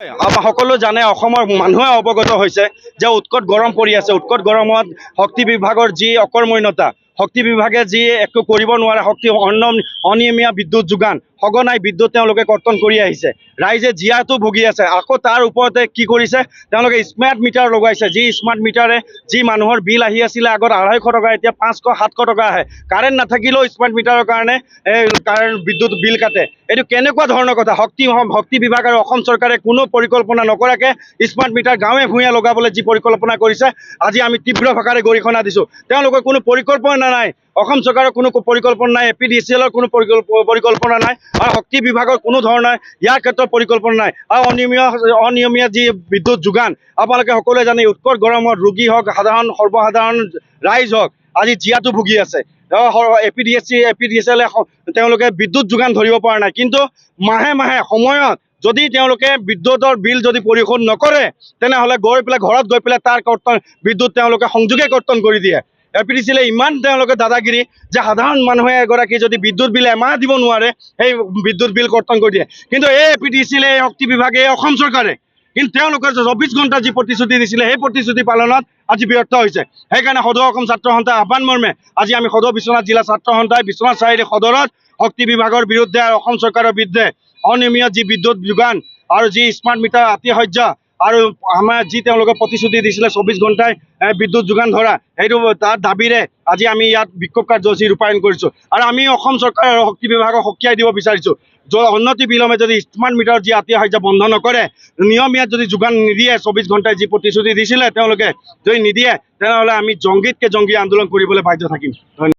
আমাৰ সকলো জানে অসমৰ মানুহে অৱগত হৈছে যে উৎকট গৰম পৰি আছে। উৎকট গৰমত শক্তি বিভাগৰ যি অকৰ্মণ্যতা, শক্তি বিভাগে যি একো কৰিব নোৱাৰে, অনিয়মীয়া বিদ্যুৎ যোগান, সঘনাই বিদ্যুৎ তেওঁলোকে কৰ্তন কৰি আহিছে। ৰাইজে জীয়াতো ভুগি আছে। আকৌ তাৰ ওপৰতে কি কৰিছে, তেওঁলোকে স্মাৰ্ট মিটাৰ লগাইছে। যি স্মাৰ্ট মিটাৰে যি মানুহৰ বিল আহি আছিলে আগত 250 টকা, এতিয়া 500-700 টকা আহে। কাৰেণ্ট নাথাকিলেও স্মাৰ্ট মিটাৰৰ কাৰণে বিদ্যুৎ বিল কাটে। এইটো কেনেকুৱা ধৰণৰ কথা? শক্তি বিভাগ আৰু অসম চৰকাৰে কোনো পৰিকল্পনা নকৰাকে স্মাৰ্ট মিটাৰ গাঁৱে ভূঞে লগাবলৈ যি পৰিকল্পনা কৰিছে, আজি আমি তীব্ৰ ভাষাৰে গৰিহণা দিছোঁ। তেওঁলোকৰ কোনো পৰিকল্পনা নাই, অসম চৰকাৰৰ কোনো পৰিকল্পনা নাই, APDCLৰ কোনো পৰিকল্পনা নাই, আৰু শক্তি বিভাগৰ কোনো ধৰণৰ ইয়াৰ ক্ষেত্ৰত পৰিকল্পনা নাই। আৰু অনিয়মীয়া যি বিদ্যুৎ যোগান, আপোনালোকে সকলোৱে জানে উৎকট গৰমত ৰোগী হওক, সৰ্বসাধাৰণ ৰাইজ হওক, আজি জীয়াতো ভুগি আছে। APDCL তেওঁলোকে বিদ্যুৎ যোগান ধৰিব পৰা নাই। কিন্তু মাহে মাহে সময়ত যদি তেওঁলোকে বিদ্যুতৰ বিল যদি পৰিশোধ নকৰে, তেনেহ'লে ঘৰত গৈ পেলাই তাৰ বিদ্যুৎ তেওঁলোকে সংযোগে কৰ্তন কৰি দিয়ে। APDCL ইমান তেওঁলোকে দাদাগিৰি যে সাধাৰণ মানুহে এগৰাকী যদি বিদ্যুৎ বিল এমাহ দিব নোৱাৰে, সেই বিদ্যুৎ বিল কৰ্তন কৰি দিয়ে। কিন্তু APDCL, শক্তি বিভাগে, অসম চৰকাৰে কিন্তু তেওঁলোকৰ 24 ঘণ্টা যি প্ৰতিশ্ৰুতি দিছিলে, সেই প্ৰতিশ্ৰুতি পালনত আজি ব্যৰ্থ হৈছে। সেইকাৰণে সদৌ অসম ছাত্ৰ সন্থাৰ আহ্বান মৰ্মে আজি আমি সদৌ বিশ্বনাথ জিলা ছাত্ৰ সন্থাই বিশ্বনাথ চাৰিআলি সদৰত শক্তি বিভাগৰ বিৰুদ্ধে আৰু অসম চৰকাৰৰ বিৰুদ্ধে অনিয়মীয়া যি বিদ্যুৎ যোগান আৰু যি স্মাৰ্ট মিটাৰ আতিশয্য আৰু আমাৰ যি তেওঁলোকে প্ৰতিশ্ৰুতি দিছিলে 24 ঘণ্টাই বিদ্যুৎ যোগান ধৰা, সেইটো তাৰ দাবীৰে আজি আমি ইয়াত বিক্ষোভ কাৰ্যসূচী ৰূপায়ণ কৰিছোঁ। আৰু আমি অসম চৰকাৰ আৰু শক্তি বিভাগক সকীয়াই দিব বিচাৰিছোঁ, অনতি বিলম্বে যদি স্মাৰ্ট মিটাৰ যি আতিশয্য বন্ধ নকৰে, নিয়মীয়া যদি যোগান নিদিয়ে, 24 ঘণ্টাই যি প্ৰতিশ্ৰুতি দিছিলে তেওঁলোকে যদি নিদিয়ে, তেনেহ'লে আমি জংগীতকৈ জংগী আন্দোলন কৰিবলৈ বাধ্য থাকিম। ধন্যবাদ।